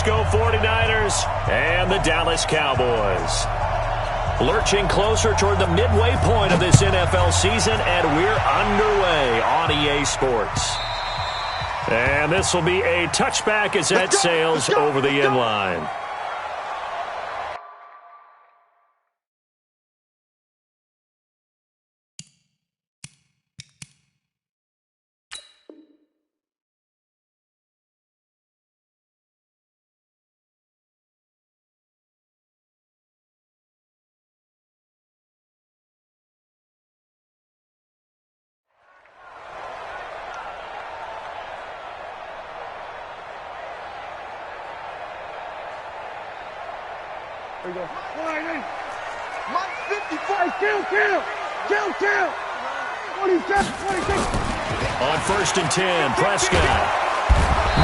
Francisco 49ers and the Dallas Cowboys. Lurching closer toward the midway point of this NFL season, and we're underway on EA Sports. And this will be a touchback as that sails over the end line. There we go. 55, kill. 27, 26. On 1st and 10, Prescott.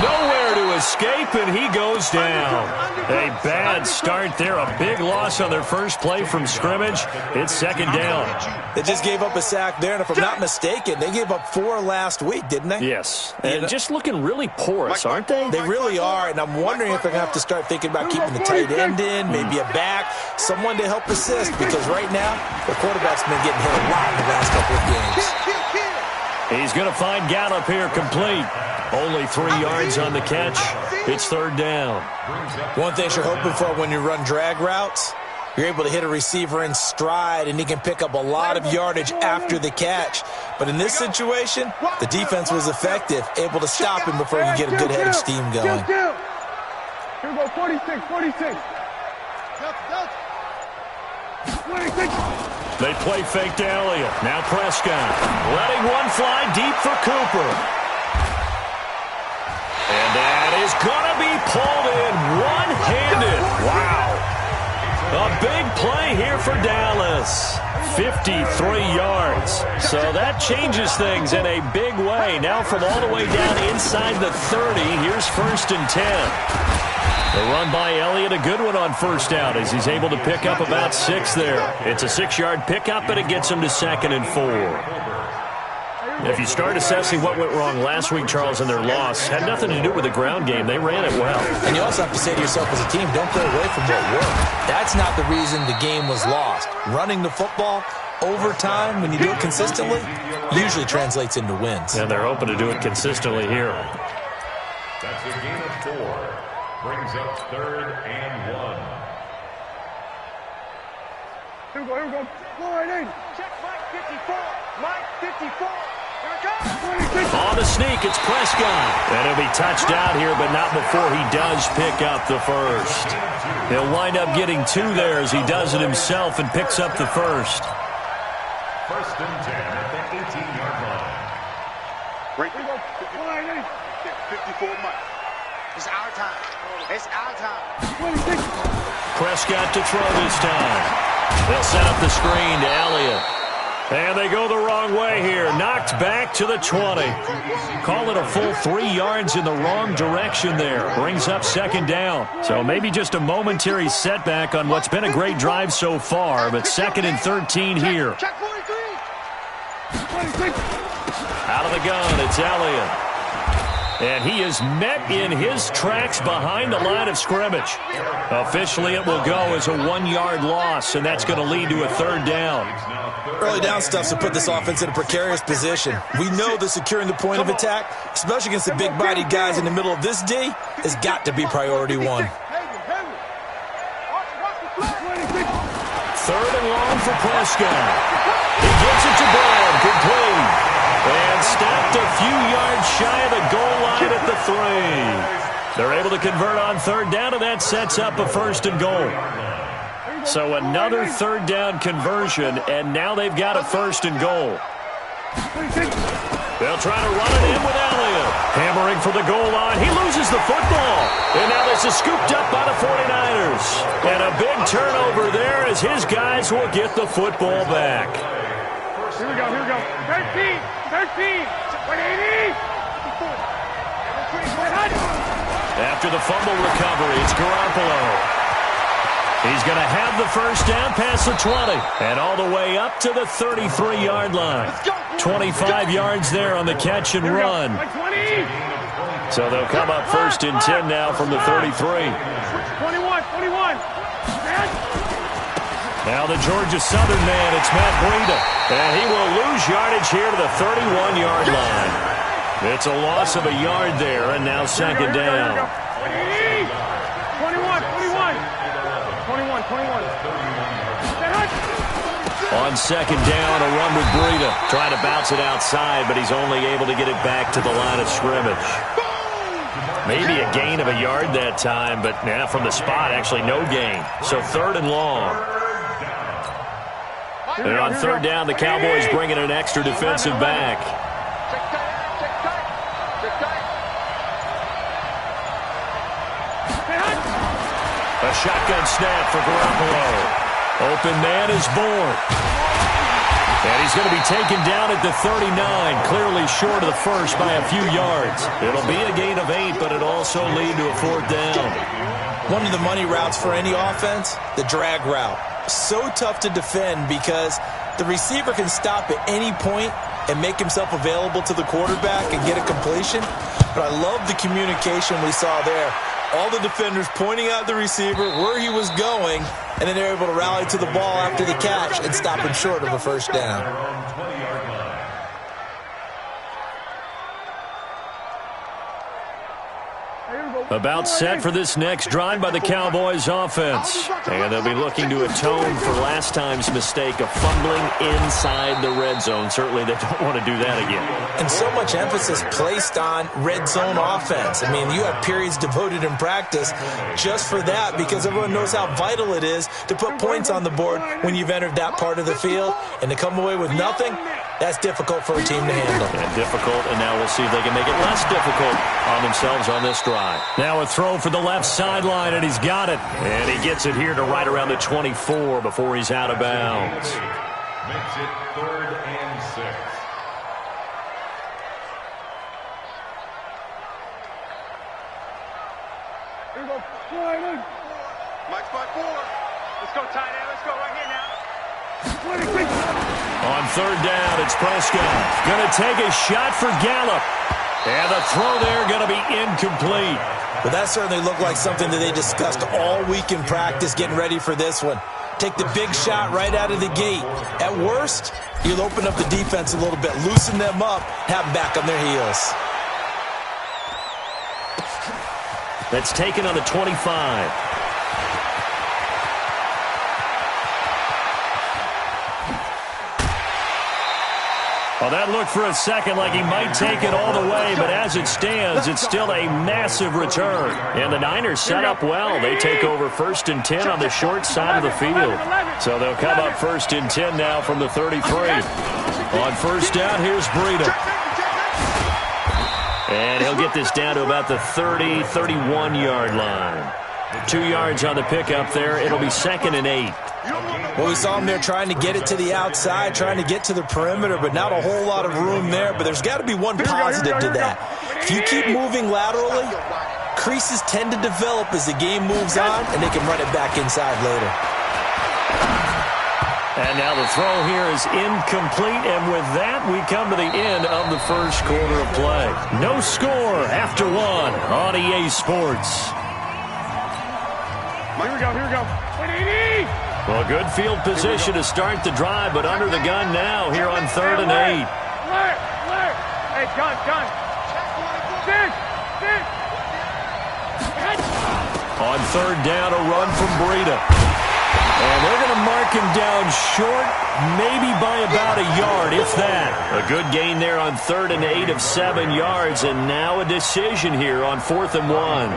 Nowhere to escape, and he goes down. A bad start there. A big loss on their first play from scrimmage. It's 2nd down. They just gave up a sack there, and if I'm not mistaken, they gave up 4 last week, didn't they? Yes, and just looking really porous, aren't they? They really are, and I'm wondering if they're going to have to start thinking about keeping the tight end in, maybe a back, someone to help assist, because right now, the quarterback's been getting hit a lot in the last couple of games. He's going to find Gallup here complete. Only 3 yards on the catch. It's 3rd down. One thing you're hoping for when you run drag routes, you're able to hit a receiver in stride, and he can pick up a lot of yardage after the catch. But in this situation, the defense was effective, able to stop him before he could get a good head of steam going. Here we go, 46. 26. They play fake to Elliott. Now Prescott. Letting one fly deep for Cooper. And that is going to be pulled in one-handed. Wow. A big play here for Dallas. 53 yards. So that changes things in a big way. Now from all the way down inside the 30, here's 1st and 10. The run by Elliott, a good one on 1st down as he's able to pick up about 6 there. It's a 6-yard pickup, and it gets him to 2nd and 4. If you start assessing what went wrong last week, Charles, in their loss, had nothing to do with the ground game. They ran it well. And you also have to say to yourself as a team, don't go away from what worked. That's not the reason the game was lost. Running the football over time, when you do it consistently, usually translates into wins. And they're hoping to do it consistently here. That's a gain of 4. Brings up 3rd and 1. Here we go. Go right in. Check Mike 54. Mike 54. On the sneak, it's Prescott. And he'll be touched out here, but not before he does pick up the first. He'll wind up getting 2 there as he does it himself and picks up the first. 1st and 10 at the 18-yard line. Right. Here we go. 54 Mike. It's our time. It's our time. 26. Prescott to throw this time. They'll set up the screen to Elliott. And they go the wrong way here. Knocked back to the 20. Call it a full 3 yards in the wrong direction there. Brings up 2nd down. So maybe just a momentary setback on what's been a great drive so far. But 2nd and 13 here. Check 43. 26. Out of the gun, it's Elliott. And he is met in his tracks behind the line of scrimmage. Officially, it will go as a 1-yard loss, and that's going to lead to a 3rd down. Early down stuff to put this offense in a precarious position. We know that securing the point of attack, especially against the big-bodied guys in the middle of this D, has got to be priority 1. 3rd and long for Prescott. He gets it to Brown, complete. And stopped a few yards shy of the goal line at the 3. They're able to convert on 3rd down, and that sets up a 1st and goal. So another 3rd down conversion, and now they've got a 1st and goal. They'll try to run it in with Elliott. Hammering for the goal line. He loses the football. And now this is scooped up by the 49ers. And a big turnover there as his guys will get the football back. Here we go. 13. 180. After the fumble recovery, it's Garoppolo. He's going to have the 1st down past the 20 and all the way up to the 33-yard line. 25 yards there on the catch and run. So they'll come up first and 10 now from the 33. 21. Now the Georgia Southern man, it's Matt Breida. And he will lose yardage here to the 31-yard line. It's a loss of a yard there, and now second down. 21. On second down, a run with Breida. Trying to bounce it outside, but he's only able to get it back to the line of scrimmage. Maybe a gain of a yard that time, but now from the spot, actually no gain. So third and long. And on third down, the Cowboys bring in an extra defensive back. A shotgun snap for Garoppolo. Open man is born. And he's going to be taken down at the 39, clearly short of the first by a few yards. It'll be a gain of 8, but it'll also lead to a fourth down. One of the money routes for any offense, the drag route. So tough to defend because the receiver can stop at any point and make himself available to the quarterback and get a completion. But I love the communication we saw there. All the defenders pointing out the receiver, where he was going, and then they're able to rally to the ball after the catch and stop him short of a first down. About set for this next drive by the Cowboys offense. And they'll be looking to atone for last time's mistake of fumbling inside the red zone. Certainly they don't want to do that again. And so much emphasis placed on red zone offense. I mean, you have periods devoted in practice just for that because everyone knows how vital it is to put points on the board when you've entered that part of the field. And to come away with nothing, that's difficult for a team to handle. And difficult, and now we'll see if they can make it less difficult on themselves on this drive. Now a throw for the left sideline, and he's got it. And he gets it here to right around the 24 before he's out of bounds. Makes it 3rd and 6. Here we go. Mike spot 4. Let's go tight end. Let's go right here now. On third down, it's Prescott. Going to take a shot for Gallup. And the throw there going to be incomplete. But that certainly looked like something that they discussed all week in practice getting ready for this one. Take the big shot right out of the gate. At worst, you'll open up the defense a little bit, loosen them up, have them back on their heels. That's taken on the 25. Well, that looked for a second like he might take it all the way, but as it stands, it's still a massive return. And the Niners set up well. They take over 1st and 10 on the short side of the field. So they'll come up 1st and 10 now from the 33. On first down, here's Breida. And he'll get this down to about the 30, 31-yard line. 2 yards on the pickup there. It'll be 2nd and 8. Well, we saw him there trying to get it to the outside, trying to get to the perimeter, but not a whole lot of room there. But there's got to be one positive to that. If you keep moving laterally, creases tend to develop as the game moves on, and they can run it back inside later. And now the throw here is incomplete, and with that, we come to the end of the first quarter of play. No score after 1 on EA Sports. Here we go. Well, good field position to start the drive, but under the gun now here on 3rd and 8. Hey, gun. On third down, a run from Breida. And they're going to mark him down short, maybe by about a yard, if that. A good gain there on 3rd and 8 of 7 yards, and now a decision here on 4th and 1.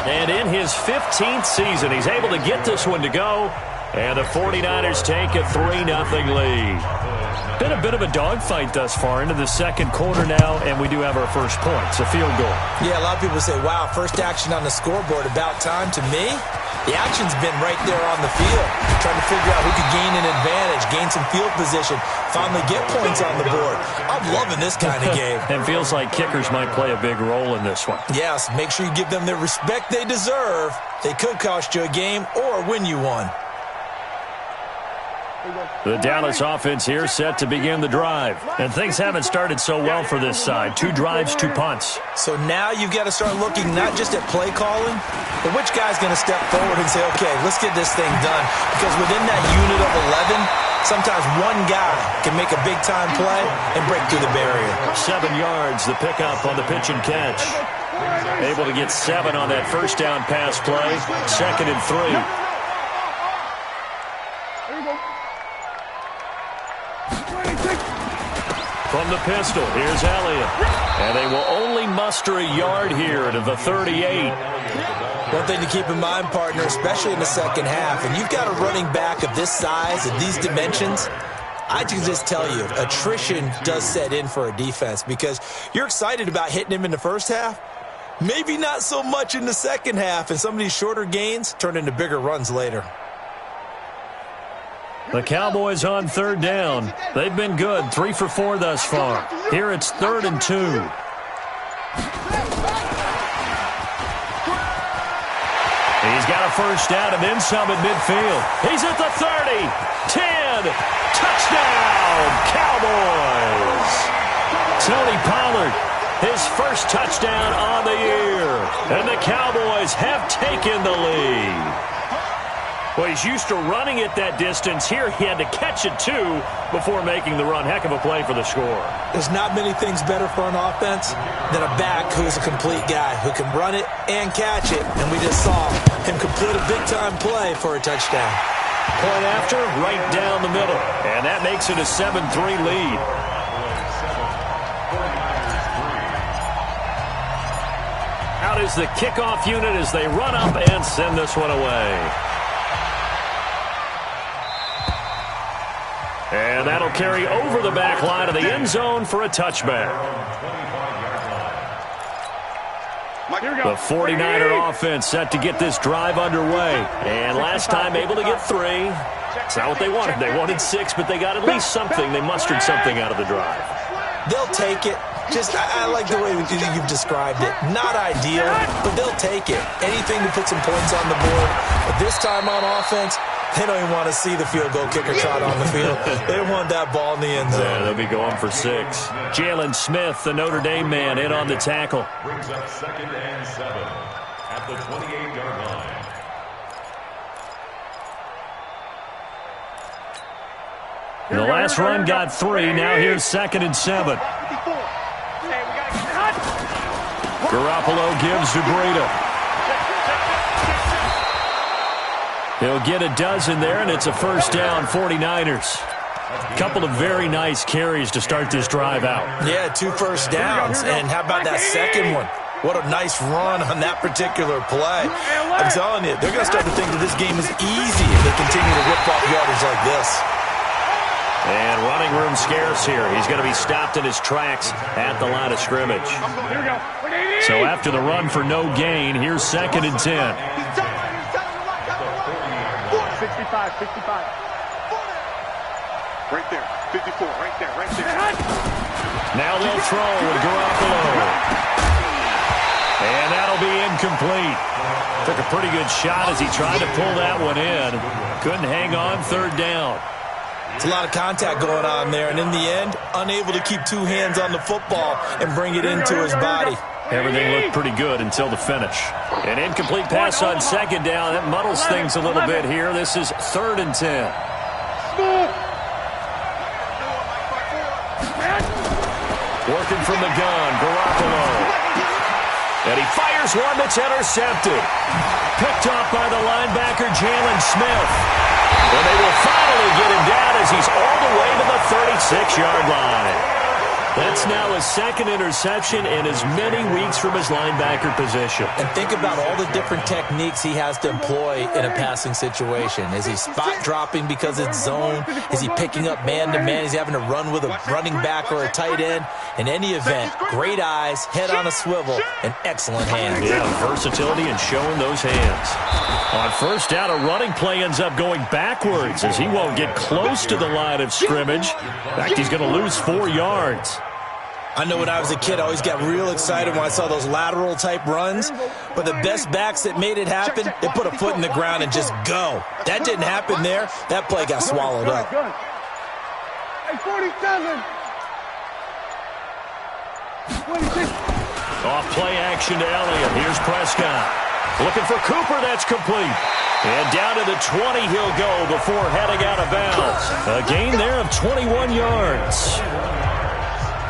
And in his 15th season, he's able to get this one to go. And the 49ers take a 3-0 lead. Been a bit of a dogfight thus far into the second quarter now, and we do have our first point. It's a field goal. Yeah, a lot of people say, wow, first action on the scoreboard, about time. To me, the action's been right there on the field, trying to figure out who could gain an advantage, gain some field position, finally get points on the board. I'm loving this kind of game. It feels like kickers might play a big role in this one. Yes, make sure you give them the respect they deserve. They could cost you a game or win you one. The Dallas offense here set to begin the drive. And things haven't started so well for this side. 2 drives, 2 punts. So now you've got to start looking not just at play calling, but which guy's going to step forward and say, okay, let's get this thing done. Because within that unit of 11, sometimes one guy can make a big-time play and break through the barrier. 7 yards, the pickup on the pitch and catch. Able to get 7 on that first down pass play. 2nd and 3. From the pistol, here's Elliott. And they will only muster a yard here to the 38. One thing to keep in mind, partner, especially in the second half, and you've got a running back of this size and these dimensions, I can just tell you, attrition does set in for a defense because you're excited about hitting him in the first half. Maybe not so much in the second half, and some of these shorter gains turn into bigger runs later. The Cowboys on 3rd down. They've been good, 3 for 4 thus far. Here it's 3rd and 2. He's got a first down and then some at midfield. He's at the 30, 10, touchdown, Cowboys. Tony Pollard, his first touchdown on the year. And the Cowboys have taken the lead. Well, he's used to running it that distance. Here he had to catch it, too, before making the run. Heck of a play for the score. There's not many things better for an offense than a back who's a complete guy who can run it and catch it. And we just saw him complete a big-time play for a touchdown. Point after, right down the middle. And that makes it a 7-3 lead. Out is the kickoff unit as they run up and send this one away. And that'll carry over the back line of the end zone for a touchback. The 49er offense set to get this drive underway. And last time able to get 3. It's not what they wanted. They wanted 6, but they got at least something. They mustered something out of the drive. They'll take it. I like the way you've described it. Not ideal, but they'll take it. Anything to put some points on the board. But this time on offense, they don't even want to see the field goal kicker trot on the field. They want that ball in the end zone. Yeah, they'll be going for 6. Jalen Smith, the Notre Dame man, in on the tackle. Brings up 2nd and 7 at the 28-yard line. The last run got 3. Now here's 2nd and 7. Garoppolo gives to Breida. He'll get a dozen there, and it's a first down, 49ers. Couple of very nice carries to start this drive out. Yeah, 2 first downs. And how about that second one? What a nice run on that particular play. I'm telling you, they're going to start to think that this game is easy if they continue to rip off yardage like this. And running room scarce here. He's going to be stopped in his tracks at the line of scrimmage. So after the run for no gain, here's 2nd and 10. 65, 65. Right there, 54, right there. Now they'll throw with Garoppolo. And that'll be incomplete. Took a pretty good shot as he tried to pull that one in. Couldn't hang on 3rd down. It's a lot of contact going on there, and in the end, unable to keep 2 hands on the football and bring it into his body. Everything looked pretty good until the finish. An incomplete pass on 2nd down. That muddles things a little bit here. This is 3rd and 10. Working from the gun, Garoppolo. And he fires one that's intercepted. Picked off by the linebacker, Jalen Smith. And they will finally get him down as he's all the way to the 36-yard line. That's now his 2nd interception in as many weeks from his linebacker position. And think about all the different techniques he has to employ in a passing situation. Is he spot dropping because it's zone? Is he picking up man-to-man? Is he having to run with a running back or a tight end? In any event, great eyes, head on a swivel, and excellent hands. Yeah, versatility and showing those hands. On first down, a running play ends up going backwards as he won't get close to the line of scrimmage. In fact, he's going to lose 4 yards. I know when I was a kid, I always got real excited when I saw those lateral type runs. But the best backs that made it happen, they put a foot in the ground and just go. That didn't happen there. That play got swallowed up. Hey, 47. 26. Off play action to Elliott. Here's Prescott. Looking for Cooper. That's complete. And down to the 20 he'll go before heading out of bounds. A gain there of 21 yards.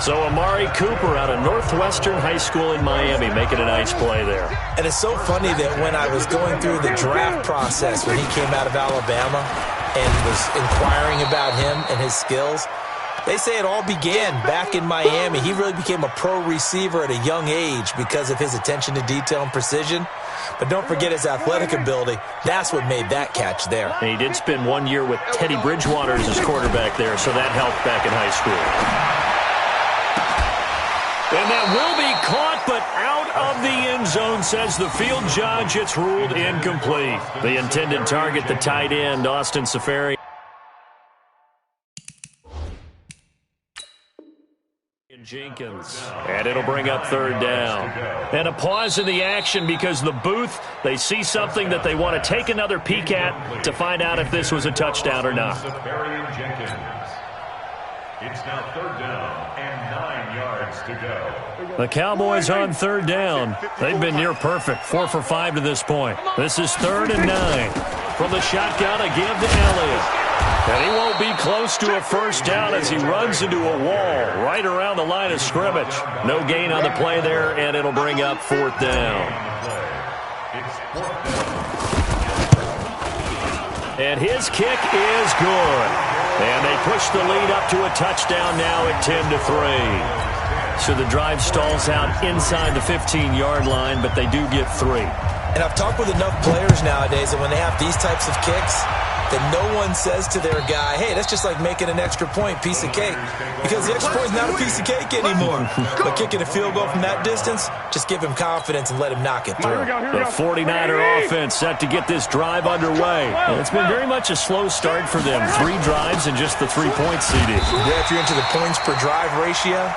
So Amari Cooper out of Northwestern High School in Miami making a nice play there. And it's so funny that when I was going through the draft process when he came out of Alabama and was inquiring about him and his skills, they say it all began back in Miami. He really became a pro receiver at a young age because of his attention to detail and precision. But don't forget his athletic ability. That's what made that catch there. And he did spend 1 year with Teddy Bridgewater as his quarterback there, so that helped back in high school. And that will be caught, but out of the end zone, says the field judge. It's ruled incomplete. The intended target, the tight end, Austin Safari. Jenkins. And it'll bring up third down. And a pause in the action because the booth, they see something that they want to take another peek at to find out if this was a touchdown or not. It's now third down and 9 yards to go. The Cowboys on third down. They've been near perfect, 4 for 5 to this point. This is 3rd and 9. From the shotgun, a give to Elliott. And he won't be close to a first down as he runs into a wall right around the line of scrimmage. No gain on the play there, and it'll bring up 4th down. And his kick is good. And they push the lead up to a touchdown now at 10-3. So the drive stalls out inside the 15-yard line, but they do get 3. And I've talked with enough players nowadays that when they have these types of kicks, that no one says to their guy, hey, that's just like making an extra point, piece of cake. Because the extra point is not a piece of cake anymore. But kicking a field goal from that distance, just give him confidence and let him knock it through. The 49er offense set to get this drive underway. And it's been very much a slow start for them. 3 drives and just the 3 points CD. Yeah, if you're into the points per drive ratio,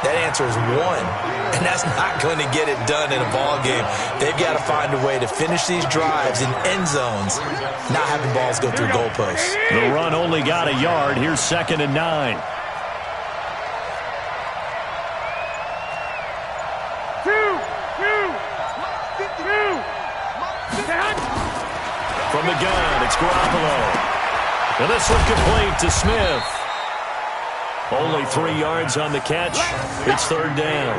that answer is 1. And that's not going to get it done in a ball game. They've got to find a way to finish these drives in end zones, not having balls go through goalposts. The run only got a yard. Here's 2nd and 9. From the gun, it's Garoppolo. And this one complete to Smith. Only 3 yards on the catch. It's 3rd down.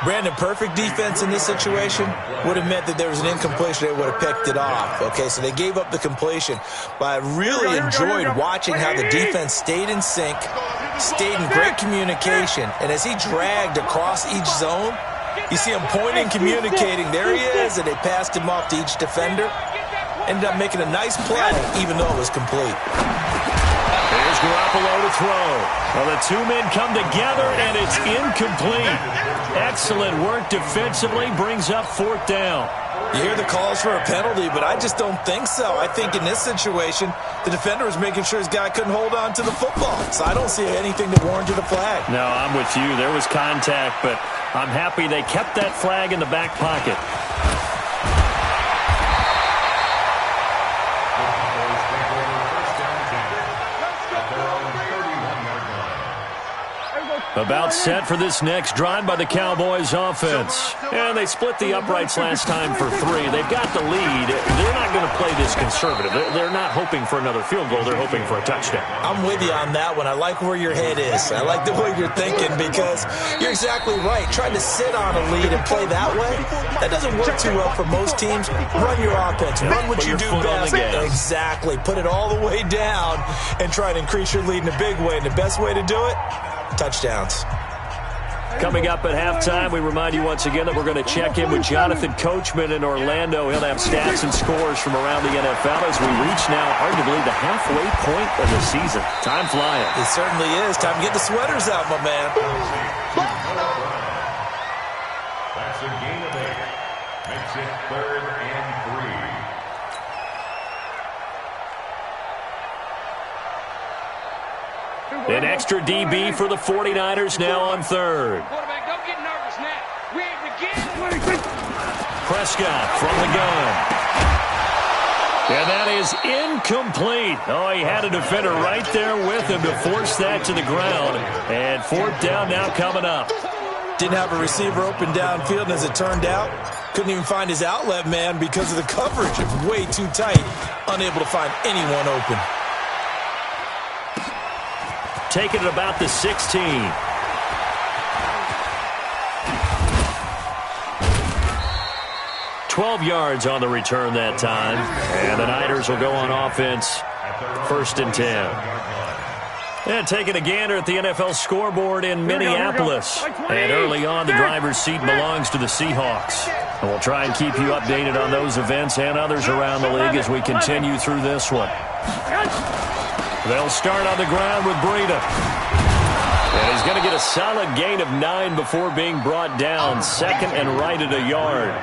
Brandon, perfect defense in this situation would have meant that there was an incompletion. They would have picked it off. Okay, so they gave up the completion. But I really enjoyed watching how the defense stayed in sync, stayed in great communication. And as he dragged across each zone, you see him pointing, communicating. There he is, and they passed him off to each defender. Ended up making a nice play, even though it was complete. Here's Garoppolo to throw. Well, the 2 men come together, and it's incomplete. Excellent work defensively, brings up 4th down. You hear the calls for a penalty, but I just don't think so. I think in this situation, the defender was making sure his guy couldn't hold on to the football. So I don't see anything that warranted a flag. No, I'm with you. There was contact, but I'm happy they kept that flag in the back pocket. About set for this next drive by the Cowboys offense. And they split the uprights last time for 3. They've got the lead. They're not going to play this conservative. They're not hoping for another field goal. They're hoping for a touchdown. I'm with you on that one. I like where your head is. I like the way you're thinking because you're exactly right. Trying to sit on a lead and play that way, that doesn't work too well for most teams. Run your offense. Run what you do best. Exactly. Put it all the way down and try to increase your lead in a big way. And the best way to do it, touchdowns. Coming up at halftime, we remind you once again that we're going to check in with Jonathan Coachman in Orlando. He'll have stats and scores from around the NFL as we reach now arguably the halfway point of the season. Time flying. It certainly is. Time to get the sweaters out, my man. That's a gain of 8. Makes it 3rd and 3. An extra extra DB for the 49ers now on third. Quarterback, don't get nervous now. We ain't beginning. Prescott from the gun. And that is incomplete. Oh, he had a defender right there with him to force that to the ground. And fourth down now coming up. Didn't have a receiver open downfield, and as it turned out, couldn't even find his outlet man because of the coverage. It was way too tight. Unable to find anyone open. Taking it about the 16. $12 yards on the return that time. And the Niners will go on offense. 1st and 10. And taking a gander at the NFL scoreboard in Minneapolis. And early on, the driver's seat belongs to the Seahawks. And we'll try and keep you updated on those events and others around the league as we continue through this one. They'll start on the ground with Breida. And he's going to get a solid gain of 9 before being brought down. 2nd and right at a yard.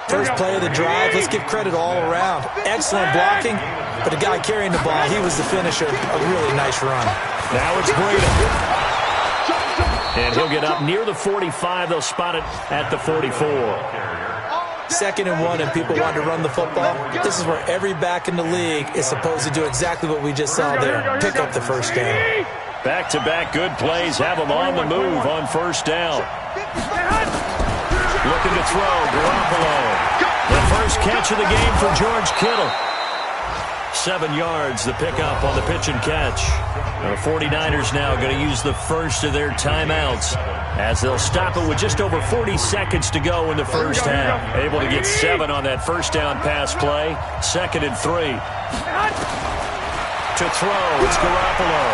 First play of the drive, let's give credit all around. Excellent blocking, but the guy carrying the ball, he was the finisher. A really nice run. Now it's Breida. And he'll get up near the 45. They'll spot it at the 44. 2nd and 1, and people want to run the football. This is where every back in the league is supposed to do exactly what we just saw there. Pick up the first down. Back-to-back good plays have them on the move on first down. Looking to throw, Garoppolo. The first catch of the game for George Kittle. 7 yards, the pickup on the pitch and catch. The 49ers now going to use the first of their timeouts as they'll stop it with just over 40 seconds to go in the first half. Able to get 7 on that first down pass play. 2nd and 3. To throw, it's Garoppolo.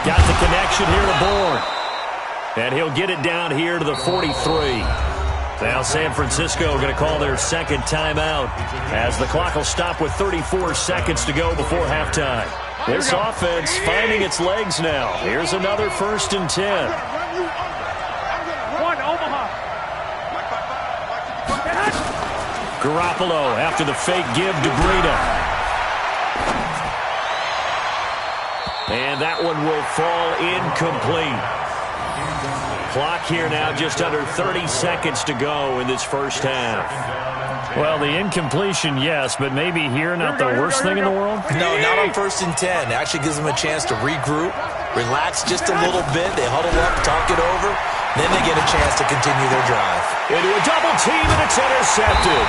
Got the connection here to Bourne. And he'll get it down here to the 43. Now San Francisco going to call their second timeout as the clock will stop with 34 seconds to go before halftime. This offense finding its legs now. Here's another 1st and 10. Garoppolo after the fake give to Breida. And that one will fall incomplete. Clock here now just under 30 seconds to go in this first half. Well, the incompletion, yes, but maybe here not the worst thing in the world? No, not on 1st and 10. It actually gives them a chance to regroup, relax just a little bit. They huddle up, talk it over. Then they get a chance to continue their drive. Into a double team, and it's intercepted.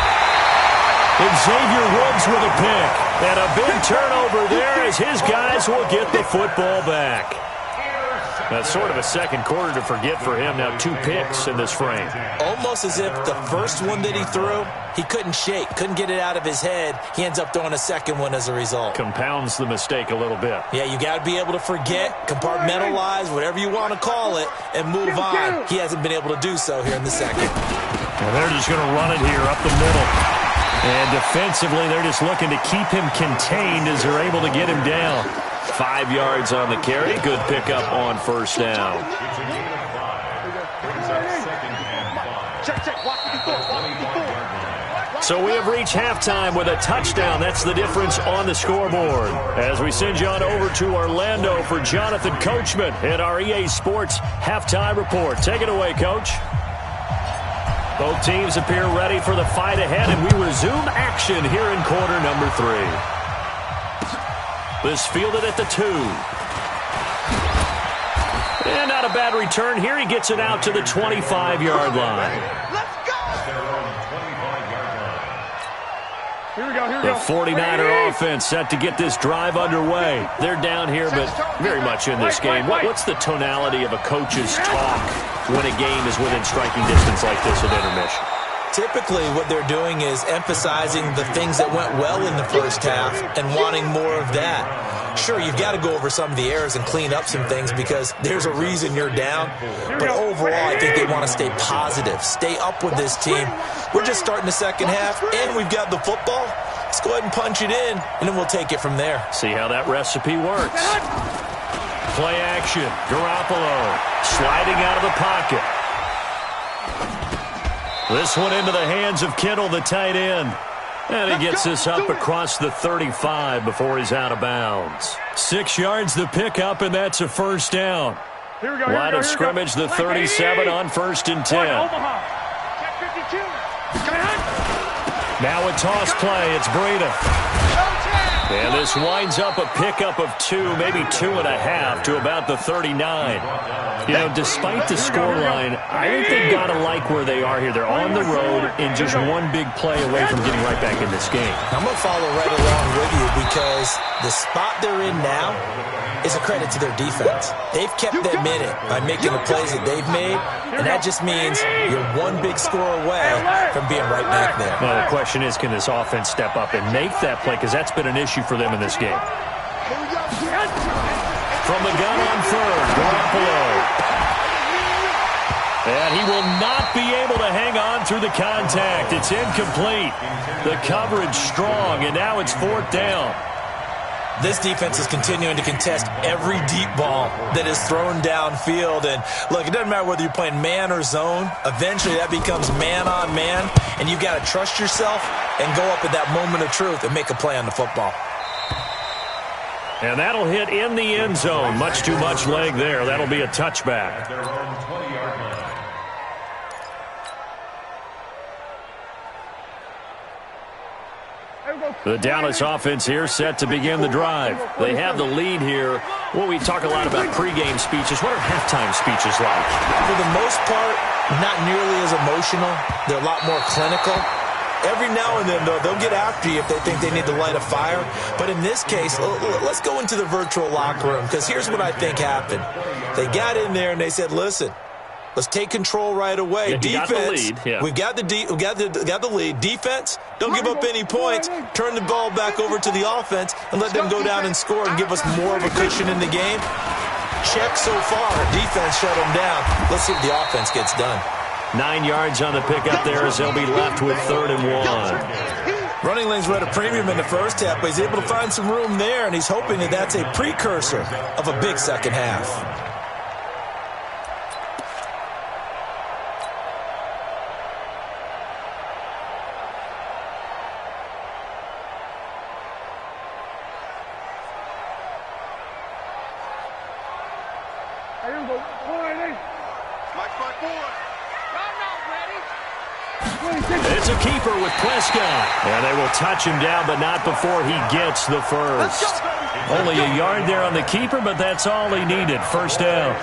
Xavier Woods with a pick. And a big turnover there as his guys will get the football back. That's sort of a second quarter to forget for him. Now 2 picks in this frame. Almost as if the first one that he threw, he couldn't shake, couldn't get it out of his head. He ends up throwing a second one as a result. Compounds the mistake a little bit. Yeah, you got to be able to forget, compartmentalize, whatever you want to call it, and move on. He hasn't been able to do so here in the second. And they're just going to run it here up the middle. And defensively, they're just looking to keep him contained as they're able to get him down. 5 yards on the carry. Good pickup on first down. It's a gain of 5. Brings up 2nd and 5. Check. Watch the So we have reached halftime with a touchdown. That's the difference on the scoreboard. As we send you on over to Orlando for Jonathan Coachman at our EA Sports Halftime Report. Take it away, Coach. Both teams appear ready for the fight ahead, and we resume action here in quarter number 3. This fielded at the 2. And not a bad return here. He gets it out to the 25-yard line. Let's go! Here we go. The 49er offense set to get this drive underway. They're down here, but very much in this game. What's the tonality of a coach's talk when a game is within striking distance like this at intermission? Typically, what they're doing is emphasizing the things that went well in the first half and wanting more of that. Sure, you've got to go over some of the errors and clean up some things because there's a reason you're down. But overall, I think they want to stay positive, stay up with this team. We're just starting the second half, and we've got the football. Let's go ahead and punch it in, and then we'll take it from there. See how that recipe works. Play action. Garoppolo sliding out of the pocket. This one into the hands of Kittle, the tight end. And he gets this up across the 35 before he's out of bounds. 6 yards the pickup, and that's a first down. Here we go. Line of scrimmage, the 37 on 1st and 10. Now a toss play. It's Breida. And this winds up a pickup of 2, maybe 2.5 to about the 39. You know, despite the scoreline, I think they've got to like where they are here. They're on the road and just one big play away from getting right back in this game. I'm going to follow right along with you because the spot they're in now is a credit to their defense. They've kept them in it by making the plays that they've made, and that just means you're one big score away from being right back there. Well, the question is, can this offense step up and make that play? Because that's been an issue for them in this game. From the gun on third, Garoppolo. And he will not be able to hang on through the contact. It's incomplete. The coverage strong, and now it's 4th down. This defense is continuing to contest every deep ball that is thrown downfield. And, look, it doesn't matter whether you're playing man or zone. Eventually that becomes man on man, and you've got to trust yourself and go up at that moment of truth and make a play on the football. And that'll hit in the end zone. Much too much leg there. That'll be a touchback. The Dallas offense here set to begin the drive. They have the lead here. Well, we talk a lot about pregame speeches. What are halftime speeches like? For the most part, not nearly as emotional. They're a lot more clinical. Every now and then, though, they'll get after you if they think they need to light a fire. But in this case, let's go into the virtual locker room, because here's what I think happened. They got in there and they said, listen, let's take control right away. Yeah, defense, we've got the lead. Defense, don't give up any points. Turn the ball back over to the offense and let them go down and score and give us more of a cushion in the game. Check so far. Defense shut them down. Let's see if the offense gets done. 9 yards on the pickup there as they'll be left with 3rd and 1. Running lanes were at a premium in the first half, but he's able to find some room there, and he's hoping that that's a precursor of a big second half. It's a keeper with Prescott. And they will touch him down, but not before he gets the first. Only a yard there on the keeper, but that's all he needed. First down.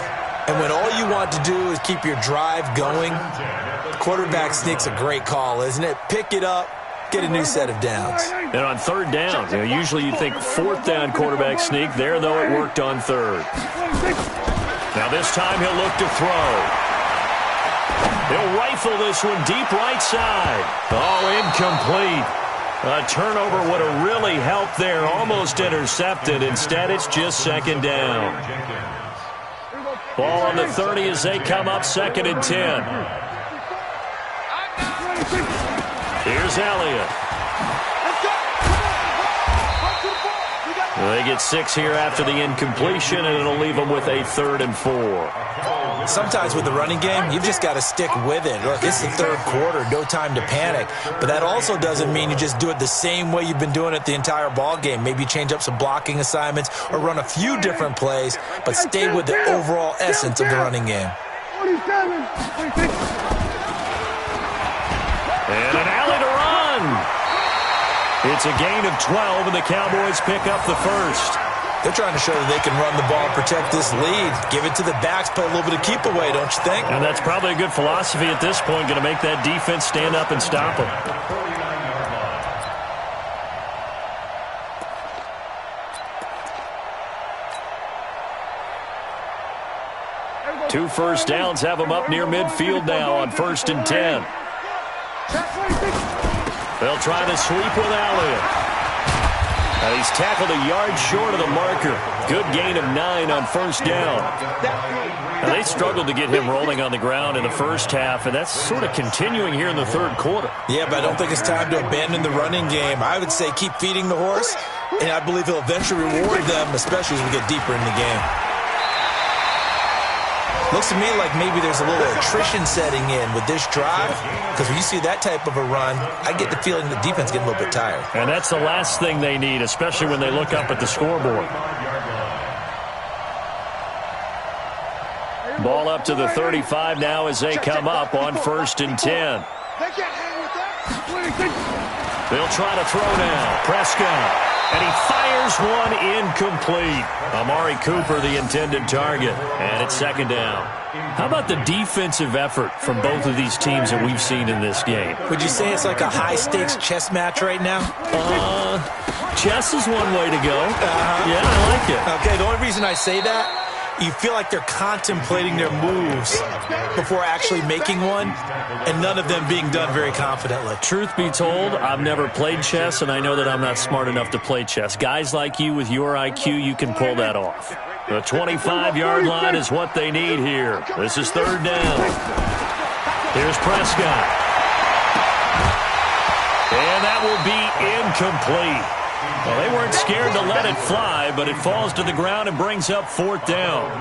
And when all you want to do is keep your drive going, quarterback sneak's a great call, isn't it? Pick it up, get a new set of downs. And on 3rd down, usually you think 4th down quarterback sneak. There, though, it worked on 3rd. Now this time he'll look to throw. He'll rifle this one deep right side. Oh, incomplete. A turnover would have really helped there. Almost intercepted. Instead, it's just 2nd down. Ball on the 30 as they come up 2nd and 10. Here's Elliott. They get 6 here after the incompletion, and it'll leave them with a 3rd and 4. Sometimes with the running game, you've just got to stick with it. Look, it's the 3rd quarter, no time to panic. But that also doesn't mean you just do it the same way you've been doing it the entire ball game. Maybe change up some blocking assignments or run a few different plays, but stay with the overall essence of the running game. And an alley to run. It's a gain of 12, and the Cowboys pick up the first. They're trying to show that they can run the ball and protect this lead. Give it to the backs, play a little bit of keep away, don't you think? And that's probably a good philosophy at this point, going to make that defense stand up and stop them. Two first downs have them up near midfield now on 1st and 10. They'll try to sweep with Elliott. And he's tackled a yard short of the marker. Good gain of 9 on 1st down. Now, they struggled to get him rolling on the ground in the first half, and that's sort of continuing here in the 3rd quarter. Yeah, but I don't think it's time to abandon the running game. I would say keep feeding the horse, and I believe he'll eventually reward them, especially as we get deeper in the game. Looks to me like maybe there's a little attrition setting in with this drive, because when you see that type of a run, I get the feeling the defense getting a little bit tired. And that's the last thing they need, especially when they look up at the scoreboard. Ball up to the 35 now as they come up on 1st and 10. They can't hang with that. They'll try to throw now. Prescott. And he fires one incomplete. Amari Cooper, the intended target. And it's 2nd down. How about the defensive effort from both of these teams that we've seen in this game? Would you say it's like a high-stakes chess match right now? Chess is one way to go. Yeah, I like it. Okay, the only reason I say that, you feel like they're contemplating their moves before actually making one, and none of them being done very confidently. Truth be told, I've never played chess, and I know that I'm not smart enough to play chess. Guys like you with your IQ, you can pull that off. The 25-yard line is what they need here. This is 3rd down. Here's Prescott. And that will be incomplete. Well, they weren't scared to let it fly, but it falls to the ground and brings up 4th down.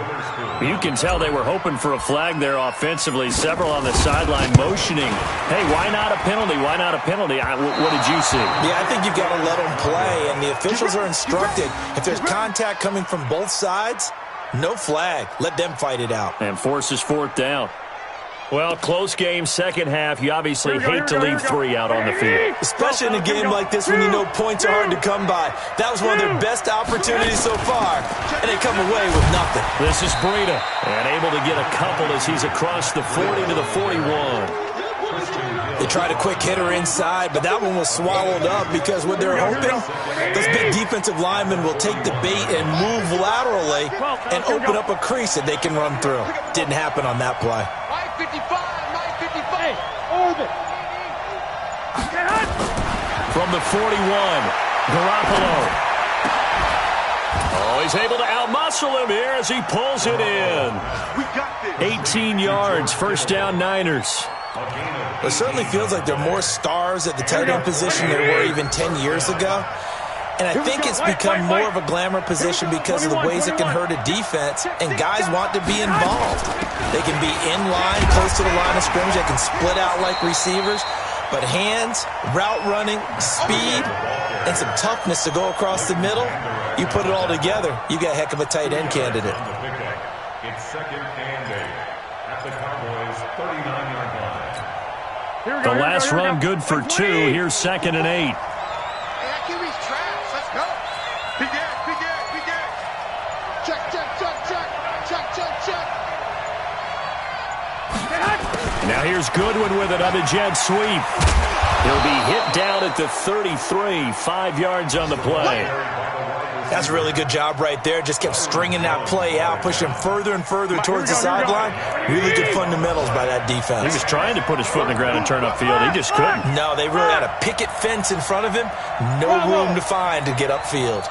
You can tell they were hoping for a flag there offensively. Several on the sideline motioning. Hey, why not a penalty? Why not a penalty? What did you see? Yeah, I think you've got to let them play, and the officials are instructed. If there's contact coming from both sides, no flag. Let them fight it out. And forces 4th down. Well, close game, second half. You obviously hate to leave 3 out on the field. Especially in a game like this when you know points are hard to come by. That was one of their best opportunities so far, and they come away with nothing. This is Breida, and able to get a couple as he's across the 40 to the 41. They tried a quick hitter inside, but that one was swallowed up because what they're hoping, those big defensive linemen will take the bait and move laterally and open up a crease that they can run through. Didn't happen on that play. 55. From the 41, Garoppolo. Oh, he's able to outmuscle him here as he pulls it in. 18 yards, 1st down Niners. It certainly feels like there are more stars at the tight end position than there were even 10 years ago. And I think it's become more of a glamour position because of the ways it can hurt a defense, and guys want to be involved. They can be in line, close to the line of scrimmage. They can split out like receivers. But hands, route running, speed, and some toughness to go across the middle, you put it all together, you got a heck of a tight end candidate. It's 2nd and 8 at the Cowboys' 39-yard line. The last run good for 2. Here's 2nd and 8. Now here's Goodwin with it on the jet sweep. He'll be hit down at the 33, 5 yards on the play. That's a really good job right there. Just kept stringing that play out, pushing further and further towards the sideline. Really good fundamentals by that defense. He was trying to put his foot in the ground and turn upfield. He just couldn't. No, they really had a picket fence in front of him. No room to find to get upfield.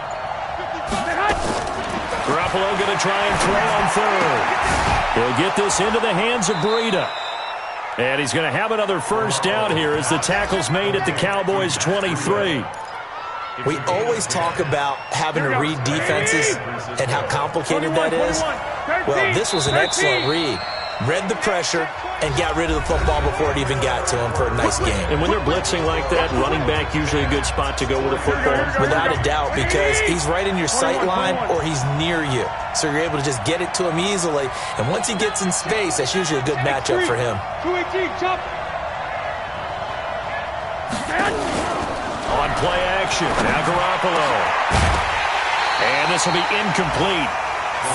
Garoppolo going to try and throw on 3rd. He'll get this into the hands of Breida. And he's going to have another 1st down here as the tackle's made at the Cowboys' 23. We always talk about having to read defenses and how complicated that is. Well, this was an excellent read. Read the pressure and got rid of the football before it even got to him for a nice game. And when they're blitzing like that, running back usually a good spot to go with a football? Without a doubt, because he's right in your sight line or he's near you. So you're able to just get it to him easily. And once he gets in space, that's usually a good matchup for him. 218, chop. On play action, now Garoppolo. And this will be incomplete.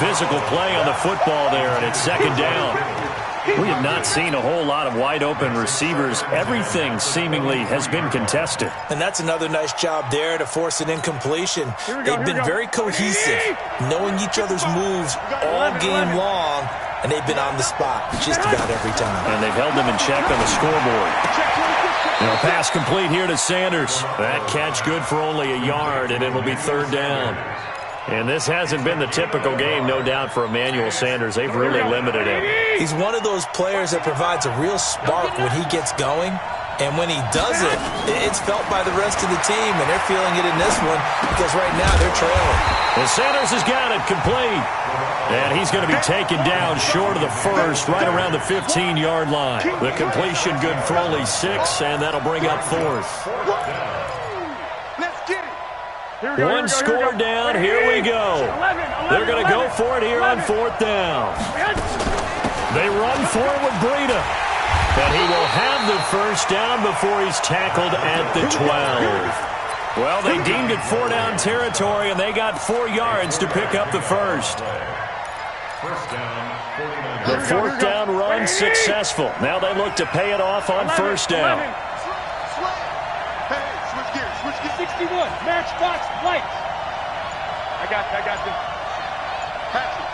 Physical play on the football there, and it's 2nd down. We have not seen a whole lot of wide-open receivers. Everything seemingly has been contested. And that's another nice job there to force an incompletion. They've been very cohesive, knowing each other's moves all game long, and they've been on the spot just about every time. And they've held them in check on the scoreboard. Pass complete here to Sanders. That catch good for only a yard, and it'll be 3rd down. And this hasn't been the typical game, no doubt, for Emmanuel Sanders. They've really limited him. He's one of those players that provides a real spark when he gets going, And when he does it, it's felt by the rest of the team, and they're feeling it in this one because right now they're trailing. And Sanders has got it complete. And he's going to be taken down short of the first, right around the 15-yard line. The completion good for only 6, and that'll bring up 4th. Let's get it. One score down. Here we go. They're going to go for it here on 4th down. They run for it with Breida. And he will have the first down before he's tackled at the 12. Well, they deemed it 4-down territory, and they got 4 yards to pick up the first. The 4th down run successful. Now they look to pay it off on 1st down. Hey, switch gears. 61, matchbox lights. I got this. Patch it.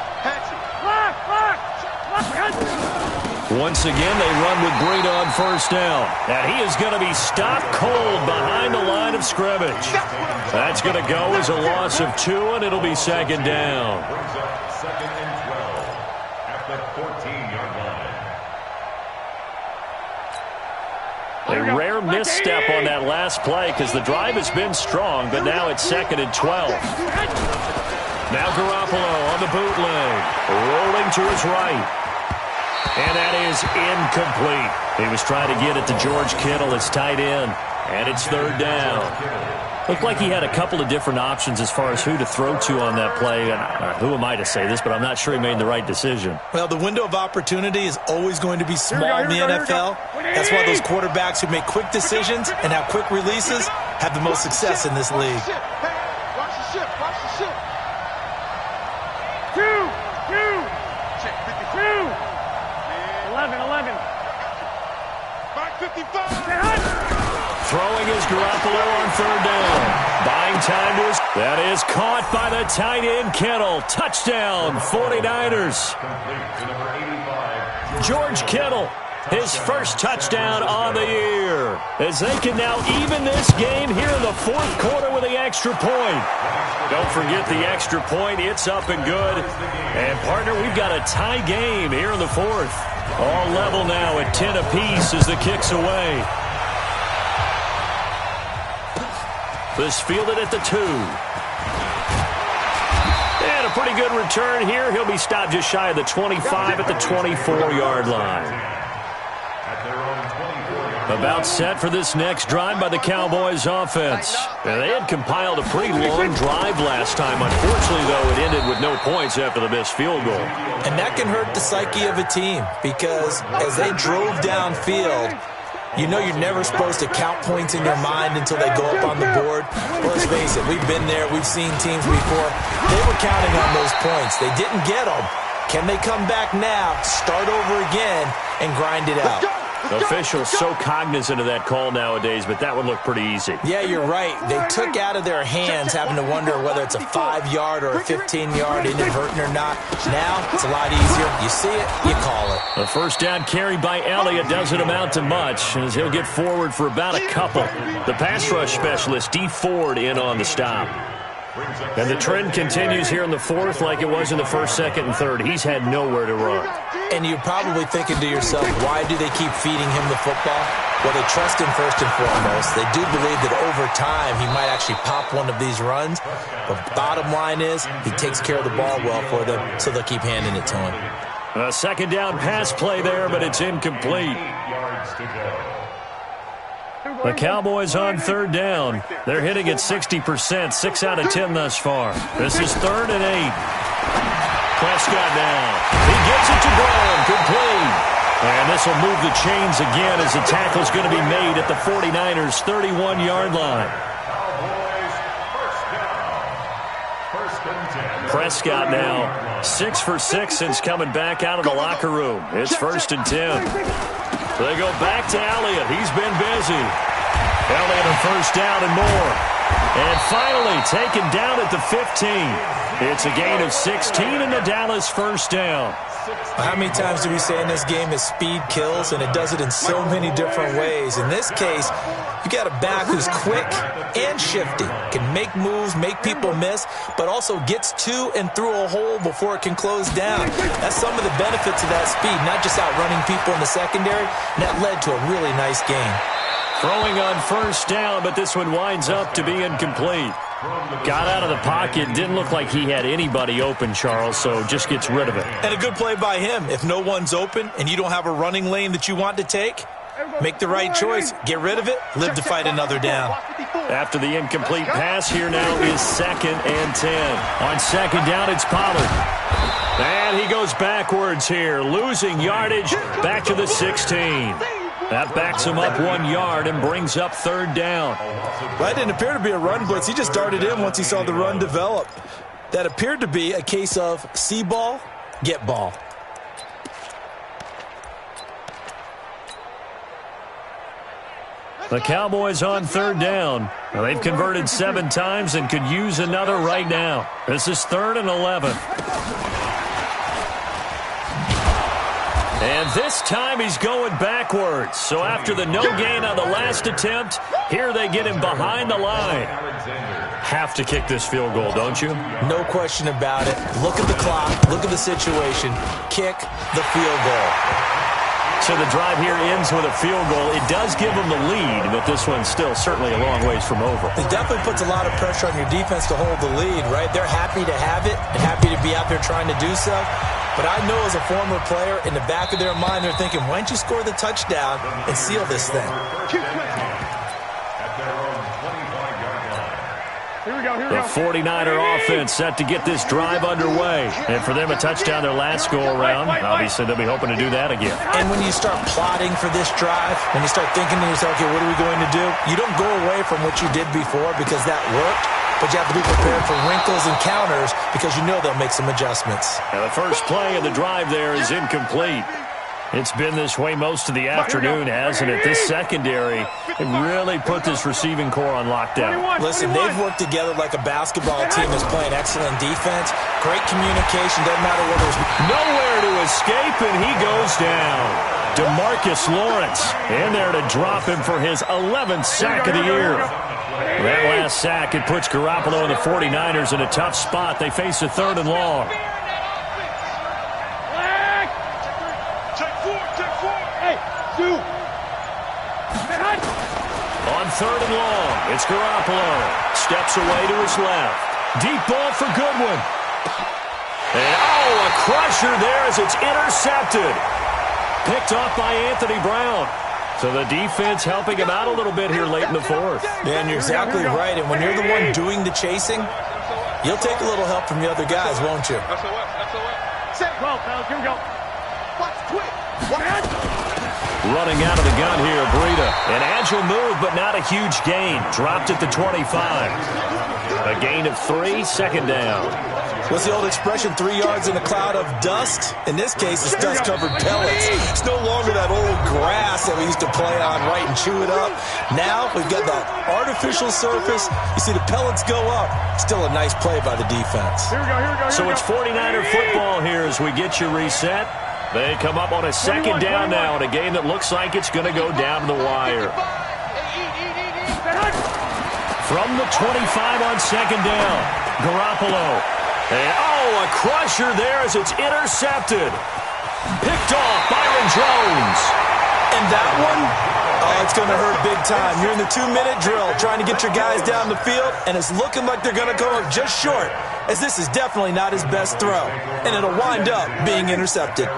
Once again, they run with Breida on 1st down. And he is going to be stopped cold behind the line of scrimmage. That's going to go as a loss of 2, and it'll be 2nd down. Brings up 2nd and 12 at the 14-yard line. A rare misstep on that last play because the drive has been strong, but now it's 2nd and 12. Now Garoppolo on the bootleg, rolling to his right. And that is incomplete. He was trying to get it to George Kittle, his tight end, and it's 3rd down. Looked like he had a couple of different options as far as who to throw to on that play. Who am I to say this, but I'm not sure he made the right decision. Well, the window of opportunity is always going to be small in the NFL. That's why those quarterbacks who make quick decisions and have quick releases have the most success in this league. Watch the ship. 11. Back 55. Throwing is Garoppolo on 3rd down. Buying time to his... That is caught by the tight end, Kittle. Touchdown, 49ers. George Kittle, his first touchdown on the year. As they can now even this game here in the 4th quarter with the extra point. Don't forget the extra point. It's up and good. And, partner, we've got a tie game here in the 4th. All level now at 10 apiece as the kick's away. This fielded at the 2. And a pretty good return here. He'll be stopped just shy of the 25 at the 24-yard line. About set for this next drive by the Cowboys offense. And they had compiled a pretty long drive last time. Unfortunately, though, it ended with no points after the missed field goal. And that can hurt the psyche of a team because as they drove downfield, you know you're never supposed to count points in your mind until they go up on the board. Well, let's face it, we've been there. We've seen teams before. They were counting on those points. They didn't get them. Can they come back now, start over again, and grind it out? Officials so cognizant of that call nowadays, but that would look pretty easy. Yeah, you're right. They took out of their hands having to wonder whether it's a 5-yard or a 15-yard inadvertent or not. Now, it's a lot easier. You see it, you call it. The first down carry by Elliott doesn't amount to much as he'll get forward for about a couple. The pass rush specialist, D. Ford, in on the stop. And the trend continues here in the 4th like it was in the 1st, 2nd, and 3rd. He's had nowhere to run. And you're probably thinking to yourself, why do they keep feeding him the football? Well, they trust him first and foremost. They do believe that over time he might actually pop one of these runs. But bottom line is he takes care of the ball well for them, so they'll keep handing it to him. A 2nd down pass play there, but it's incomplete. The Cowboys on 3rd down. They're hitting at 60%, 6 out of 10 thus far. This is 3rd and 8. Prescott now. He gets it to Brown, complete. And this will move the chains again as the tackle's going to be made at the 49ers' 31-yard line. Prescott now 6 for 6 since coming back out of the locker room. It's 1st and 10. They go back to Elliott. He's been busy. Elliott a first down and more. And finally taken down at the 15. It's a gain of 16 and the Dallas first down. How many times do we say in this game that speed kills, and it does it in so many different ways? In this case, you got a back who's quick and shifty, can make moves, make people miss, but also gets to and through a hole before it can close down. That's some of the benefits of that speed, not just outrunning people in the secondary, and that led to a really nice game. Throwing on first down, but this one winds up to be incomplete. Got out of the pocket. Didn't look like he had anybody open, Charles, so just gets rid of it. And a good play by him. If no one's open and you don't have a running lane that you want to take, make the right choice. Get rid of it. Live to fight another down. After the incomplete pass, here now is 2nd and 10. On 2nd down, it's Pollard. And he goes backwards here, losing yardage back to the 16. That backs him up 1 yard and brings up 3rd down. That didn't appear to be a run blitz. He just darted in once he saw the run develop. That appeared to be a case of see ball, get ball. The Cowboys on 3rd down. Well, they've converted 7 times and could use another right now. This is 3rd and 11. And this time he's going backwards. So after the no gain on the last attempt, here they get him behind the line. Have to kick this field goal, don't you? No question about it. Look at the clock. Look at the situation. Kick the field goal. So the drive here ends with a field goal. It does give them the lead, but this one's still certainly a long ways from over. It definitely puts a lot of pressure on your defense to hold the lead, right? They're happy to have it and happy to be out there trying to do so. But I know as a former player, in the back of their mind, they're thinking, why don't you score the touchdown and seal this thing? The 49er offense set to get this drive underway. And for them, a touchdown their last go-around. Obviously, they'll be hoping to do that again. And when you start plotting for this drive, when you start thinking to yourself, okay, what are we going to do? You don't go away from what you did before because that worked. But you have to be prepared for wrinkles and counters because you know they'll make some adjustments. Now the first play of the drive there is incomplete. It's been this way most of the afternoon, hasn't it? This secondary really put this receiving core on lockdown. Listen, they've worked together like a basketball team that's playing excellent defense. Great communication. Doesn't matter whether it's nowhere to escape, and he goes down. DeMarcus Lawrence in there to drop him for his 11th sack of the year. That last sack, it puts Garoppolo and the 49ers in a tough spot. They face a 3rd and long. On 3rd and long, it's Garoppolo. Steps away to his left. Deep ball for Goodwin. And, a crusher there as it's intercepted. Picked off by Anthony Brown. So the defense helping him out a little bit here late in the 4th. Yeah, and you're exactly right. And when you're the one doing the chasing, you'll take a little help from the other guys, won't you? Set well, pal. Here we go. Watch quick. Running out of the gun here, Breida. An agile move, but not a huge gain. Dropped at the 25. A gain of 3, 2nd down. What's the old expression, 3 yards in a cloud of dust? In this case, it's dust-covered pellets. It's no longer that old grass that we used to play on, right, and chew it up. Now we've got that artificial surface. You see the pellets go up. Still a nice play by the defense. Here we go. So it's 49er football here as we get you reset. They come up on a 2nd down now in a game that looks like it's going to go down to the wire. From the 25 on 2nd down, Garoppolo. And, a crusher there as it's intercepted. Picked off Byron Jones. And that one, it's going to hurt big time. You're in the 2-minute drill trying to get your guys down the field, and it's looking like they're going to go up just short, as this is definitely not his best throw. And it'll wind up being intercepted.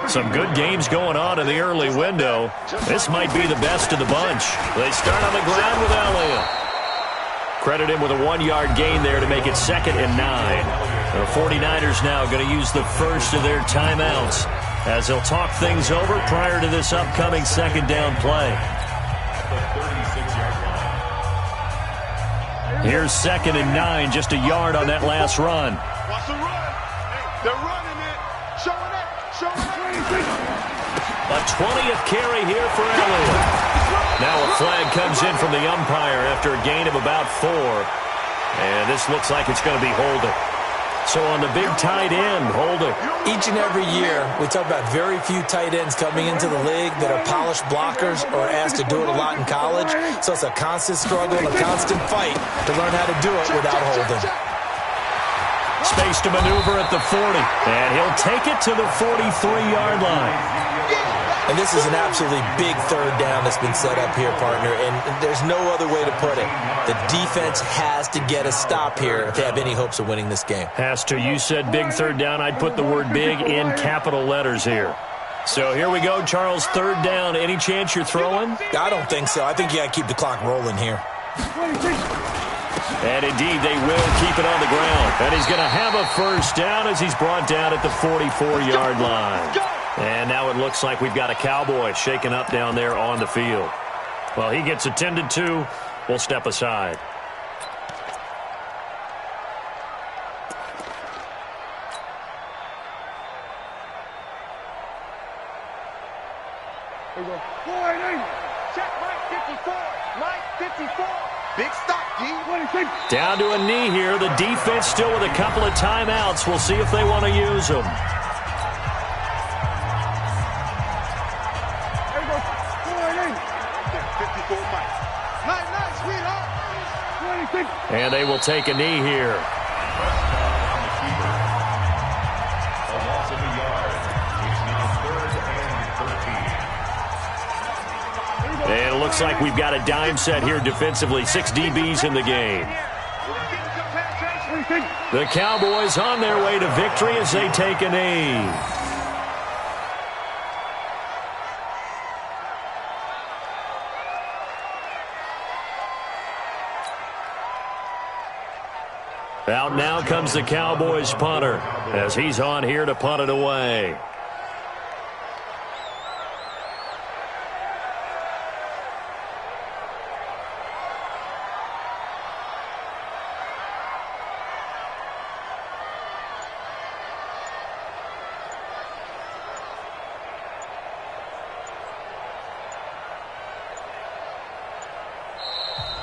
Some good games going on in the early window. This might be the best of the bunch. They start on the ground with Elliott. Credit him with a 1-yard gain there to make it 2nd and 9. The 49ers now going to use the first of their timeouts as they'll talk things over prior to this upcoming 2nd down play. Here's 2nd and 9, just a yard on that last run. Watch the run. They're running it. Showing it. A 20th carry here for Elliott. Now a flag comes in from the umpire after a gain of about 4. And this looks like it's going to be holding. So on the big tight end, holding. Each and every year, we talk about very few tight ends coming into the league that are polished blockers or asked to do it a lot in college. So it's a constant struggle and a constant fight to learn how to do it without holding. Space to maneuver at the 40. And he'll take it to the 43-yard line. And this is an absolutely big third down that's been set up here, partner, and there's no other way to put it. The defense has to get a stop here if they have any hopes of winning this game. Has to. You said big third down. I'd put the word big in capital letters here. So here we go, Charles, third down. Any chance you're throwing? I don't think so. I think you got to keep the clock rolling here. And indeed, they will keep it on the ground. And he's going to have a first down as he's brought down at the 44-yard line. And now it looks like we've got a Cowboy shaken up down there on the field. Well, he gets attended to. We'll step aside. Here we go. 480. Check Mike 54. Mike 54. Big stop, D. Down to a knee here. The defense still with a couple of timeouts. We'll see if they want to use them. And they will take a knee here. A loss of a yard. It's now 3rd and 13. And it looks like we've got a dime set here defensively. 6 DBs in the game. The Cowboys on their way to victory as they take a knee. Out now comes the Cowboys punter as he's on here to punt it away.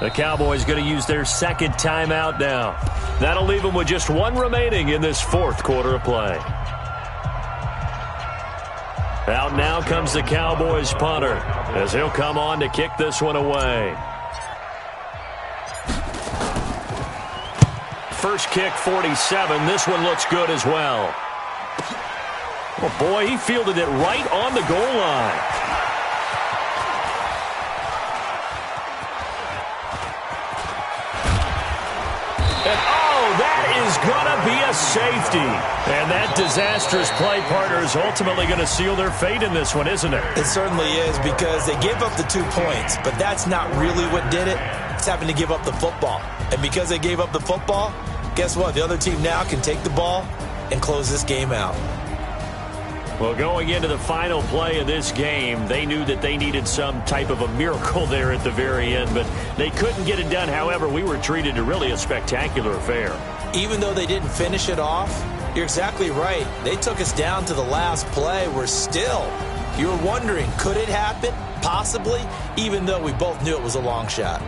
The Cowboys going to use their second timeout now. That'll leave them with just one remaining in this fourth quarter of play. Out now comes the Cowboys punter as he'll come on to kick this one away. First kick, 47. This one looks good as well. Oh, boy, he fielded it right on the goal line. Gonna be a safety. And that disastrous play, partner, is ultimately going to seal their fate in this one, isn't it? It certainly is, because they gave up the 2 points, but that's not really what did it. It's having to give up the football. And because they gave up the football, guess what? The other team now can take the ball and close this game out. Well, going into the final play of this game, they knew that they needed some type of a miracle there at the very end, but they couldn't get it done. However, we were treated to really a spectacular affair. Even though they didn't finish it off, you're exactly right. They took us down to the last play. We're still, you were wondering, could it happen? Possibly, even though we both knew it was a long shot.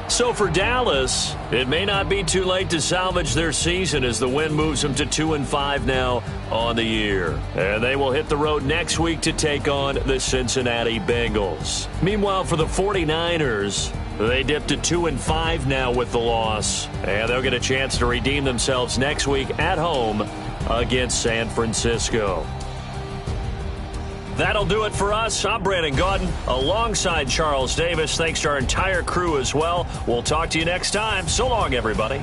So for Dallas, it may not be too late to salvage their season as the win moves them to 2-5 now on the year. And they will hit the road next week to take on the Cincinnati Bengals. Meanwhile, for the 49ers, they dipped to 2-5 now with the loss. And they'll get a chance to redeem themselves next week at home against San Francisco. That'll do it for us. I'm Brandon Gaudin alongside Charles Davis. Thanks to our entire crew as well. We'll talk to you next time. So long, everybody.